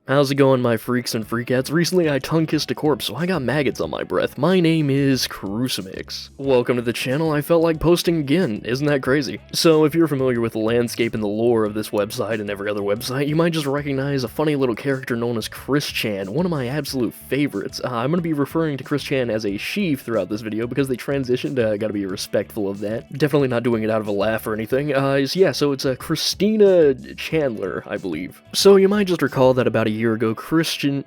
How's it going, my freaks and freakettes? Recently I tongue-kissed a corpse, so I got maggots on my breath. My name is chrischan. Welcome to the channel. I felt like posting again. Isn't that crazy? So if you're familiar with the landscape and the lore of this website and every other website, you might just recognize a funny little character known as chrischan, one of my absolute favorites. I'm going to be referring to chrischan as a she throughout this video because they transitioned. Gotta be respectful of that. Definitely not doing it out of a laugh or anything. So it's Christina Chandler, I believe. So you might just recall that about a year ago, chrischan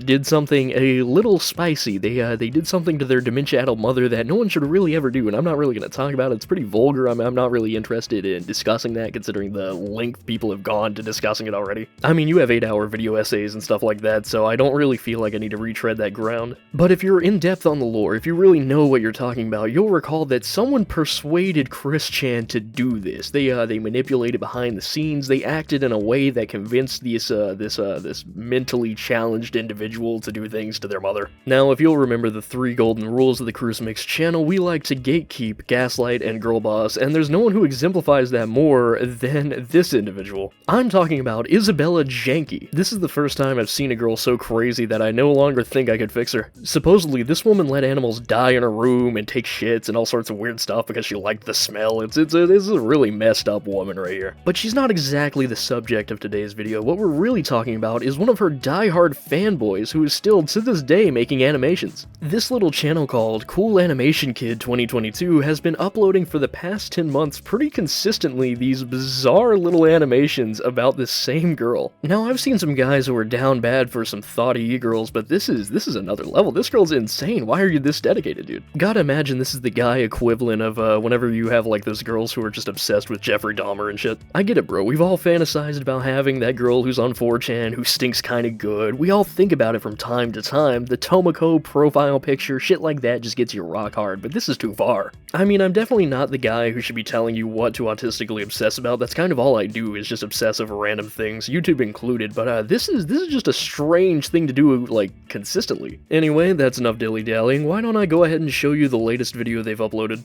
did something a little spicy. They did something to their dementia-addled mother that no one should really ever do, and I'm not really going to talk about it. It's pretty vulgar. I'm not really interested in discussing that, considering the length people have gone to discussing it already. I mean, you have 8-hour video essays and stuff like that, so I don't really feel like I need to retread that ground. But if you're in-depth on the lore, if you really know what you're talking about, you'll recall that someone persuaded chrischan to do this. They manipulated behind the scenes. They acted in a way that convinced this mentally challenged individual to do things to their mother. Now, if you'll remember the 3 golden rules of the chrischan channel, we like to gatekeep, gaslight, and girl boss, and there's no one who exemplifies that more than this individual. I'm talking about Isabella Jenke. This is the first time I've seen a girl so crazy that I no longer think I could fix her. Supposedly, this woman let animals die in her room and take shits and all sorts of weird stuff because she liked the smell. It's a really messed up woman right here. But she's not exactly the subject of today's video. What we're really talking about is one of her die-hard fanboys who is still to this day making animations. This little channel called Cool Animation Kid 2022 has been uploading for the past 10 months pretty consistently these bizarre little animations about this same girl. Now, I've seen some guys who are down bad for some thoughty e-girls, but this is another level. This girl's insane. Why are you this dedicated, dude? Gotta imagine this is the guy equivalent of whenever you have like those girls who are just obsessed with Jeffrey Dahmer and shit. I get it, bro. We've all fantasized about having that girl who's on 4chan who stinks kinda good. We all think about it from time to time. The Tomoko profile picture, shit like that just gets you rock hard, but this is too far. I mean, I'm definitely not the guy who should be telling you what to autistically obsess about. That's kind of all I do, is just obsess over random things, YouTube included, but this is just a strange thing to do, like, consistently. Anyway, that's enough dilly-dallying. Why don't I go ahead and show you the latest video they've uploaded?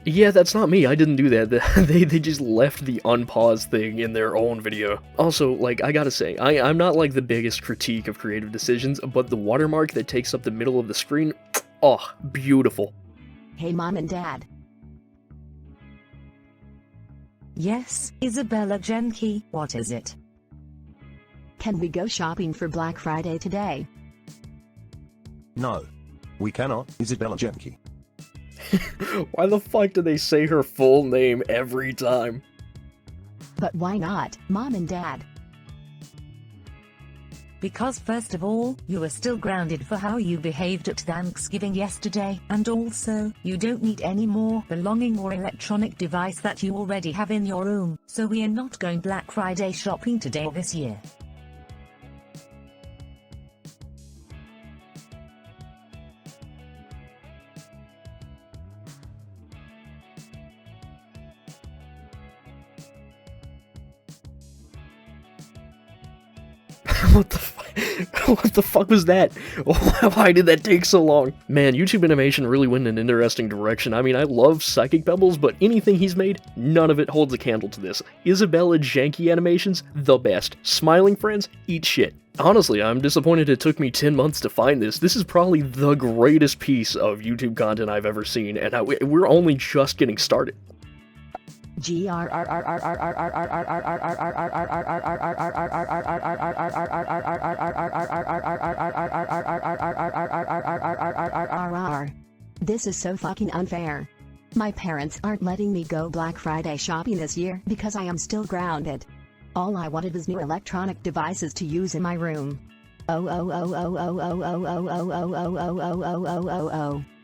Yeah, that's not me, I didn't do that. They just left the unpause thing in their own video. Also, like, I gotta say, I'm not like the biggest critique of creative decisions, but the watermark that takes up the middle of the screen, oh, beautiful. Hey Mom and Dad. Yes, Isabella Jenke, what is it? Can we go shopping for Black Friday today? No. We cannot, Isabella Jenke. Why the fuck do they say her full name every time? But why not, Mom and Dad? Because first of all, you are still grounded for how you behaved at Thanksgiving yesterday, and also, you don't need any more belonging or electronic device that you already have in your room, so we are not going Black Friday shopping today this year. What the fuck? What the fuck was that? Why did that take so long? Man, YouTube animation really went in an interesting direction. I mean, I love Psychic Pebbles, but anything he's made, none of it holds a candle to this. Isabella Jenke animations, the best. Smiling Friends, eat shit. Honestly, I'm disappointed it took me 10 months to find this. This is probably the greatest piece of YouTube content I've ever seen, and we're only just getting started. This is so fucking unfair. My parents aren't letting me go Black Friday shopping this year because I am still grounded. All I wanted was new electronic devices to use in my room.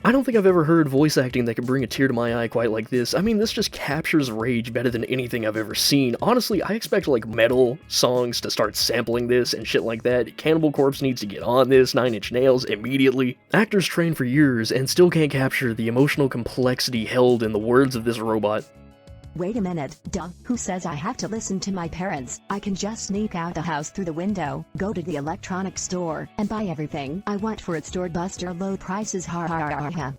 I don't think I've ever heard voice acting that could bring a tear to my eye quite like this. I mean, this just captures rage better than anything I've ever seen. Honestly, I expect like metal songs to start sampling this and shit like that. Cannibal Corpse needs to get on this, 9 Inch Nails, immediately. Actors train for years and still can't capture the emotional complexity held in the words of this robot. Wait a minute, duh, who says I have to listen to my parents? I can just sneak out the house through the window, go to the electronics store, and buy everything I want for its doorbuster low prices. Ha ha ha ha.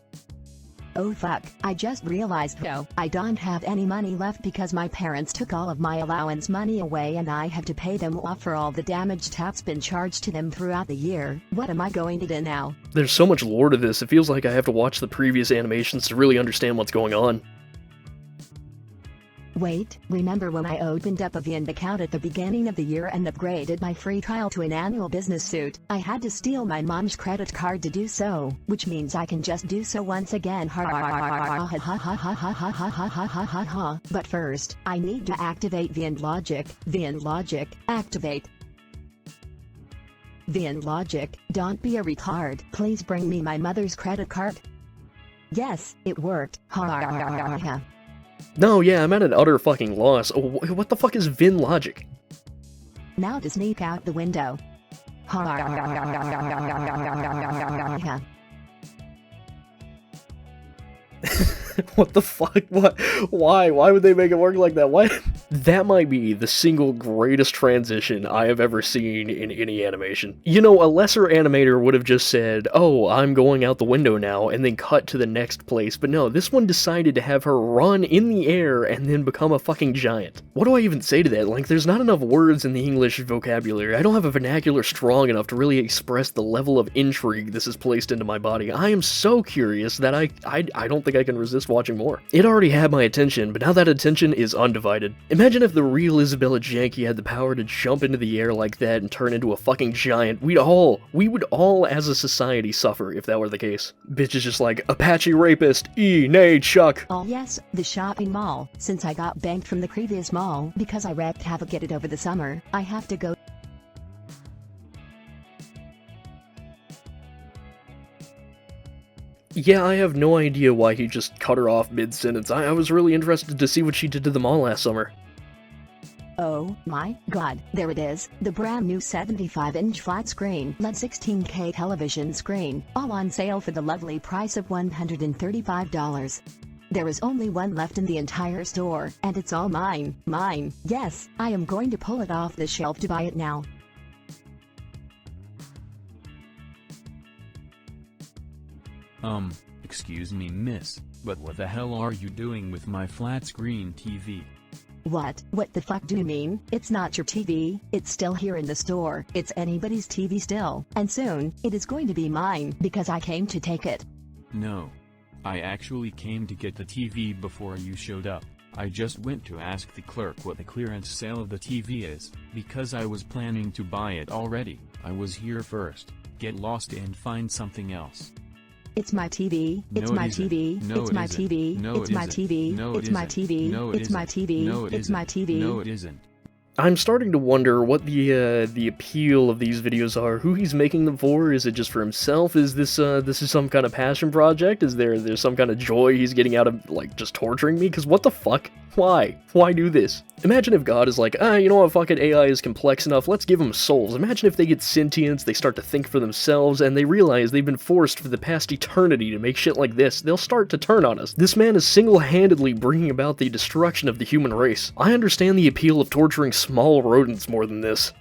Oh fuck, I just realized though, I don't have any money left because my parents took all of my allowance money away and I have to pay them off for all the damage that's been charged to them throughout the year. What am I going to do now? There's so much lore to this, it feels like I have to watch the previous animations to really understand what's going on. Wait, remember when I opened up a Vn account at the beginning of the year and upgraded my free trial to an annual business suit? I had to steal my mom's credit card to do so, which means I can just do so once again. But first, I need to activate Vn Logic. Vn Logic, activate. Vn Logic, don't be a retard. Please bring me my mother's credit card. Yes, it worked. No, yeah, I'm at an utter fucking loss. What the fuck is Vin Logic? Now to sneak out the window. What the fuck? What? Why? Why would they make it work like that? What? That might be the single greatest transition I have ever seen in any animation. You know, a lesser animator would have just said, oh, I'm going out the window now, and then cut to the next place, but no, this one decided to have her run in the air and then become a fucking giant. What do I even say to that? Like, there's not enough words in the English vocabulary. I don't have a vernacular strong enough to really express the level of intrigue this has placed into my body. I am so curious that I don't think I can resist watching more. It already had my attention, but now that attention is undivided. Imagine if the real Isabella Jenke had the power to jump into the air like that and turn into a fucking giant. We would all as a society suffer if that were the case. Bitch is just like, Apache rapist, nay, Chuck. Oh yes, the shopping mall. Since I got banked from the previous mall because I wreaked havoc at it over the summer, I have to go. Yeah, I have no idea why he just cut her off mid-sentence. I was really interested to see what she did to the mall last summer. Oh my god, there it is, the brand new 75-inch flat screen LED 16K television screen, all on sale for the lovely price of $135. There is only one left in the entire store, and it's all mine. Yes, I am going to pull it off the shelf to buy it now. Excuse me, miss, but what the hell are you doing with my flat screen TV? What the fuck do you mean? It's not your TV, it's still here in the store, it's anybody's TV still, and soon, it is going to be mine, because I came to take it. No. I actually came to get the TV before you showed up. I just went to ask the clerk what the clearance sale of the TV is, because I was planning to buy it already. I was here first. Get lost and find something else. It's my TV, it's my TV, it's my TV, it's my TV, it's my TV, it's my TV, it's my TV. No, it isn't. I'm starting to wonder what the appeal of these videos are. Who he's making them for? Is it just for himself? Is this is some kind of passion project? Is there's some kind of joy he's getting out of, like, just torturing me? Because what the fuck? Why? Why do this? Imagine if God is like, you know what, fucking AI is complex enough, let's give them souls. Imagine if they get sentience, they start to think for themselves, and they realize they've been forced for the past eternity to make shit like this. They'll start to turn on us. This man is single-handedly bringing about the destruction of the human race. I understand the appeal of torturing small rodents more than this.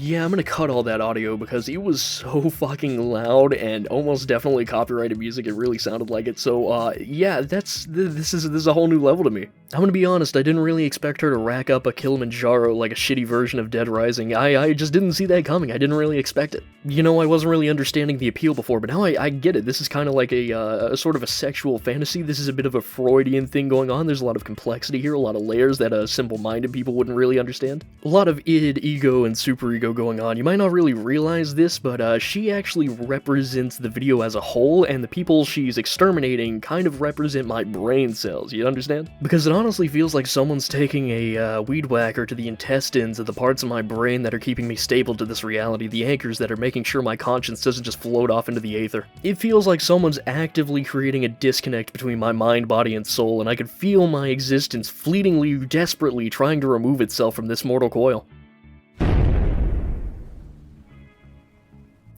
Yeah, I'm gonna cut all that audio because it was so fucking loud and almost definitely copyrighted music. It really sounded like it. So, yeah, this is a whole new level to me. I'm gonna be honest, I didn't really expect her to rack up a Kilimanjaro like a shitty version of Dead Rising. I just didn't see that coming. I didn't really expect it. You know, I wasn't really understanding the appeal before, but now I get it. This is kind of like a sort of a sexual fantasy. This is a bit of a Freudian thing going on. There's a lot of complexity here, a lot of layers that simple-minded people wouldn't really understand. A lot of id, ego, and superego going on. You might not really realize this, but she actually represents the video as a whole, and the people she's exterminating kind of represent my brain cells, you understand? Because it honestly feels like someone's taking a weed whacker to the intestines of the parts of my brain that are keeping me stable to this reality, the anchors that are making sure my conscience doesn't just float off into the aether. It feels like someone's actively creating a disconnect between my mind, body, and soul, and I could feel my existence fleetingly, desperately trying to remove itself from this mortal coil.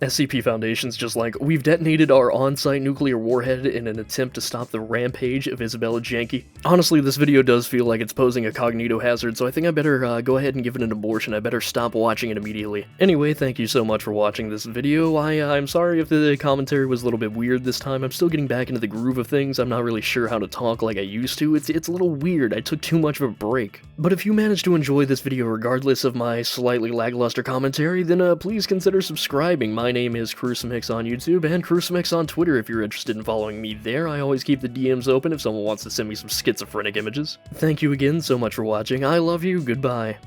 SCP Foundation's just like, we've detonated our on-site nuclear warhead in an attempt to stop the rampage of Isabella Jenke. Honestly, this video does feel like it's posing a cognito hazard, so I think I better go ahead and give it an abortion. I better stop watching it immediately. Anyway, thank you so much for watching this video. I'm sorry if the commentary was a little bit weird this time. I'm still getting back into the groove of things. I'm not really sure how to talk like I used to. It's a little weird. I took too much of a break. But if you managed to enjoy this video regardless of my slightly lackluster commentary, then please consider subscribing. My name is chrischan on YouTube and chrischan on Twitter if you're interested in following me there. I always keep the DMs open if someone wants to send me some schizophrenic images. Thank you again so much for watching. I love you. Goodbye.